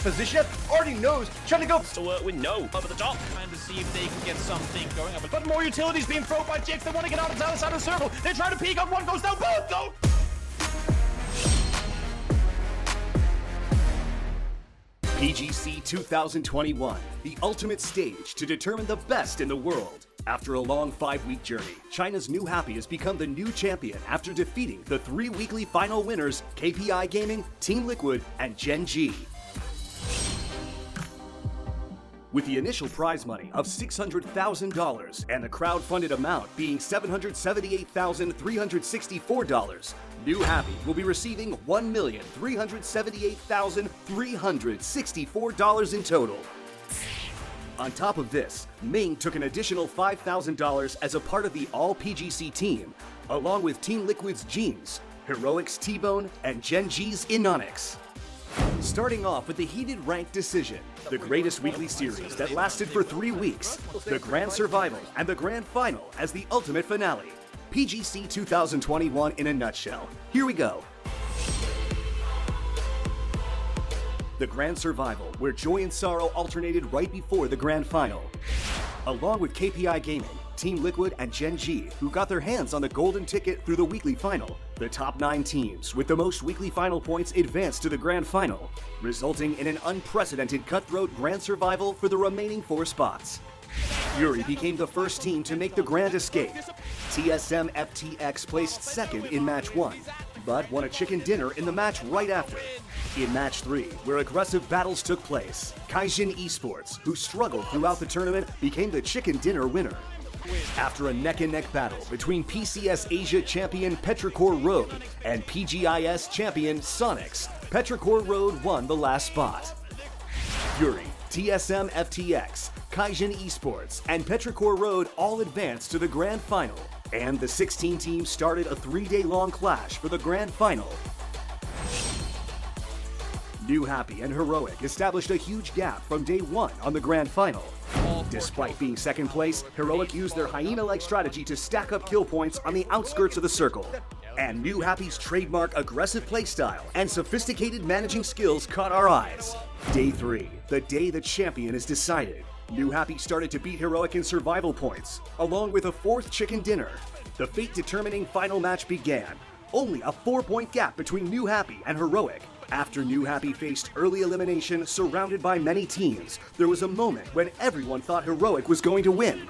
position already knows, trying to go to work with no over the top. Trying to see if they can get something going up. But more utilities being thrown by Jix. They want to get out of the other side of the circle. They're trying to peek up. One goes down. Boom! Go! PGC 2021, the ultimate stage to determine the best in the world. After a long 5-week journey, China's New Happy has become the new champion after defeating the 3 weekly final winners KPI Gaming, Team Liquid, and Gen G. With the initial prize money of $600,000 and the crowd-funded amount being $778,364, New Happy will be receiving $1,378,364 in total. On top of this, Ming took an additional $5,000 as a part of the all-PGC team, along with Team Liquid's Jeans, Heroic's T-Bone, and Gen G's Inonix. Starting off with the heated ranked decision, the greatest weekly series that lasted for 3 weeks, the Grand Survival and the Grand Final as the ultimate finale. PGC 2021 in a nutshell. Here we go. The Grand Survival, where joy and sorrow alternated right before the Grand Final. Along with KPI Gaming, Team Liquid, and Gen G, who got their hands on the golden ticket through the weekly final, the top 9 teams with the most weekly final points advanced to the Grand Final, resulting in an unprecedented cutthroat Grand Survival for the remaining 4 spots. Fury became the first team to make the Grand Escape. TSM FTX placed second in Match 1, but won a chicken dinner in the match right after. In Match 3, where aggressive battles took place, Kaijin Esports, who struggled throughout the tournament, became the chicken dinner winner. After a neck-and-neck battle between PCS Asia champion Petrichor Road and PGIS champion Sonics, Petrichor Road won the last spot. Fury, TSM FTX, Kaijin Esports, and Petrichor Road all advanced to the Grand Final, and the 16 teams started a 3-day-long clash for the Grand Final. New Happy and Heroic established a huge gap from day 1 on the Grand Final. Despite being second place, Heroic used their hyena-like strategy to stack up kill points on the outskirts of the circle. And New Happy's trademark aggressive playstyle and sophisticated managing skills caught our eyes. Day 3, the day the champion is decided. New Happy started to beat Heroic in survival points, along with a 4th chicken dinner. The fate-determining final match began. Only a 4-point gap between New Happy and Heroic. After New Happy faced early elimination surrounded by many teams, there was a moment when everyone thought Heroic was going to win.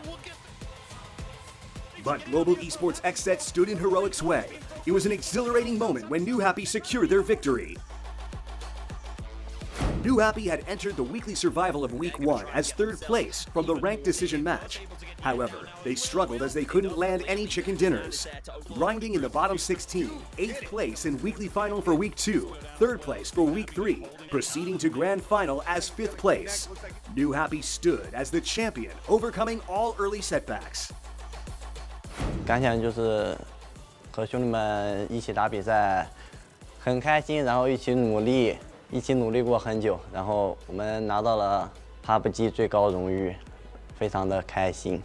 But Global Esports XSET stood in Heroic's way. It was an exhilarating moment when New Happy secured their victory. New Happy had entered the weekly survival of Week 1 as 3rd place from the ranked decision match. However, they struggled as they couldn't land any chicken dinners. Grinding in the bottom 16, 8th place in weekly final for Week 2, 3rd place for Week 3, proceeding to Grand Final as 5th place. New Happy stood as the champion, overcoming all early setbacks. 感想就是和兄弟们一起打比赛，很开心，然后一起努力过很久，然后我们拿到了 Pubg 最高荣誉，非常的开心。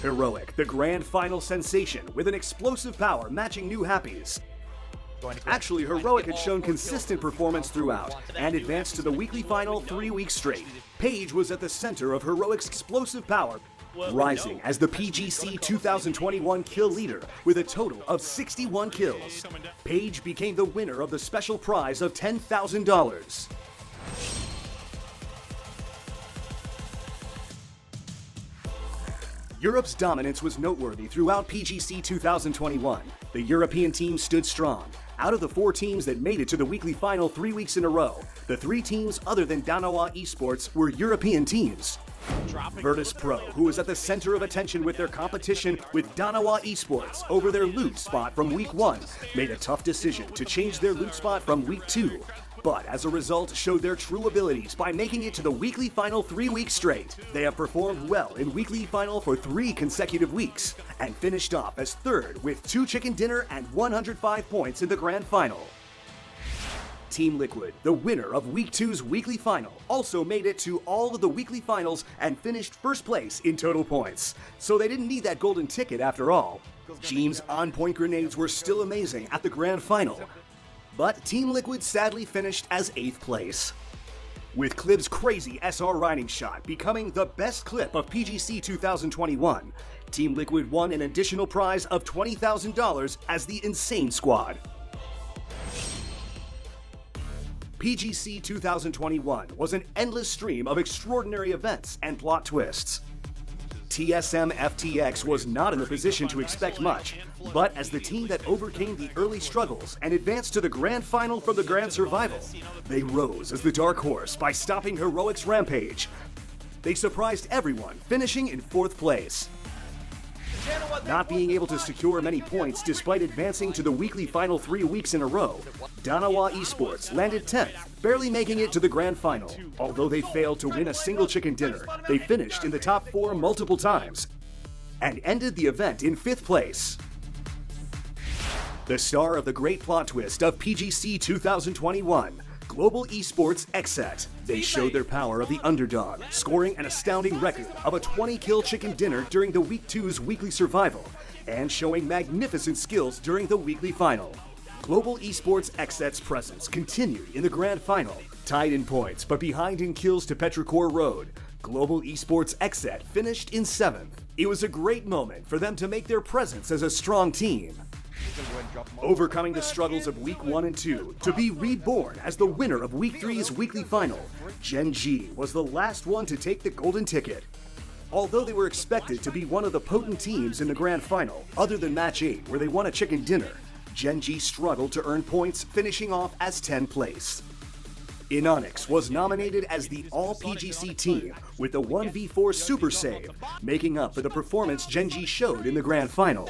Heroic, the grand final sensation with an explosive power matching New Happy's. Actually, Heroic had shown consistent performance throughout and advanced to the weekly final 3 weeks straight. Paige was at the center of Heroic's explosive power, rising as the PGC 2021 kill leader with a total of 61 kills. Paige became the winner of the special prize of $10,000. Europe's dominance was noteworthy throughout PGC 2021. The European team stood strong. Out of the 4 teams that made it to the weekly final 3 weeks in a row, the 3 teams other than Danawa Esports were European teams. Virtus Pro, who was at the center of attention with their competition with Danawa Esports over their loot spot from Week 1, made a tough decision to change their loot spot from Week 2. But as a result, showed their true abilities by making it to the weekly final 3 weeks straight. They have performed well in weekly final for 3 consecutive weeks, and finished off as 3rd with 2 chicken dinner and 105 points in the grand final. Team Liquid, the winner of Week 2's weekly final, also made it to all of the weekly finals and finished 1st place in total points. So they didn't need that golden ticket after all. Jean's on-point grenades were still amazing at the grand final. but Team Liquid sadly finished as 8th place. With Clib's crazy SR riding shot becoming the best clip of PGC 2021, Team Liquid won an additional prize of $20,000 as the Insane Squad. PGC 2021 was an endless stream of extraordinary events and plot twists. TSM FTX was not in the position to expect much, but as the team that overcame the early struggles and advanced to the grand final from the Grand Survival, they rose as the dark horse by stopping Heroic's rampage. They surprised everyone, finishing in 4th place. Not being able to secure many points despite advancing to the weekly final 3 weeks in a row, Danawa Esports landed 10th, barely making it to the grand final. Although they failed to win a single chicken dinner, they finished in the top 4 multiple times and ended the event in 5th place. The star of the great plot twist of PGC 2021, Global Esports Xset. They showed their power of the underdog, scoring an astounding record of a 20-kill chicken dinner during the Week 2's weekly survival, and showing magnificent skills during the weekly final. Global Esports Xset's presence continued in the grand final, tied in points but behind in kills to Petrichor Road. Global Esports Xset finished in 7th. It was a great moment for them to make their presence as a strong team. Overcoming the struggles of Week 1 and 2 to be reborn as the winner of Week 3's weekly final, Gen G was the last one to take the golden ticket. Although they were expected to be one of the potent teams in the grand final, other than Match 8 where they won a chicken dinner, Gen G struggled to earn points, finishing off as 10th place. Inonix was nominated as the All-PGC team with the 1v4 super save, making up for the performance Gen G showed in the grand final.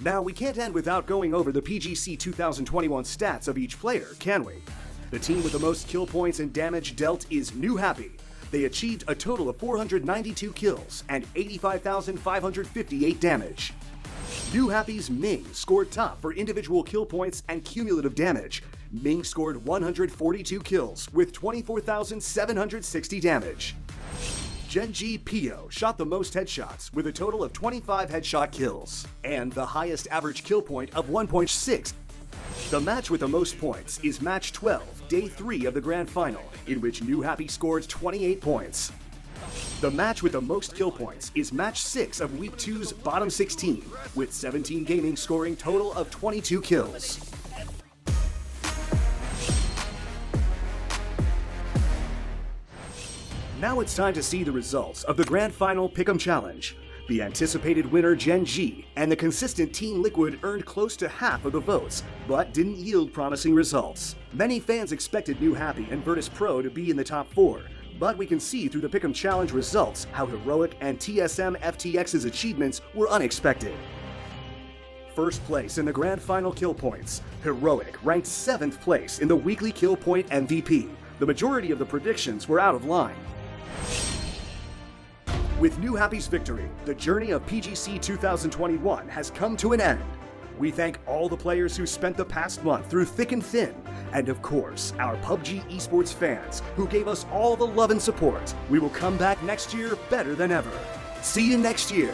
Now, we can't end without going over the PGC 2021 stats of each player, can we? The team with the most kill points and damage dealt is New Happy. They achieved a total of 492 kills and 85,558 damage. New Happy's Ming scored top for individual kill points and cumulative damage. Ming scored 142 kills with 24,760 damage. Gen G Pio shot the most headshots with a total of 25 headshot kills and the highest average kill point of 1.6. The match with the most points is Match 12, Day 3 of the Grand Final, in which New Happy scored 28 points. The match with the most kill points is Match 6 of Week 2's Bottom 16, with 17 Gaming scoring total of 22 kills. Now it's time to see the results of the Grand Final Pick'em Challenge. The anticipated winner Gen G and the consistent Team Liquid earned close to half of the votes, but didn't yield promising results. Many fans expected New Happy and Virtus Pro to be in the top 4, but we can see through the Pick'em Challenge results how Heroic and TSM FTX's achievements were unexpected. First place in the Grand Final kill points, Heroic ranked 7th place in the weekly kill point MVP. The majority of the predictions were out of line. With New Happy's victory, the journey of PGC 2021 has come to an end. We thank all the players who spent the past month through thick and thin, and of course, our PUBG esports fans who gave us all the love and support. We will come back next year better than ever. See you next year.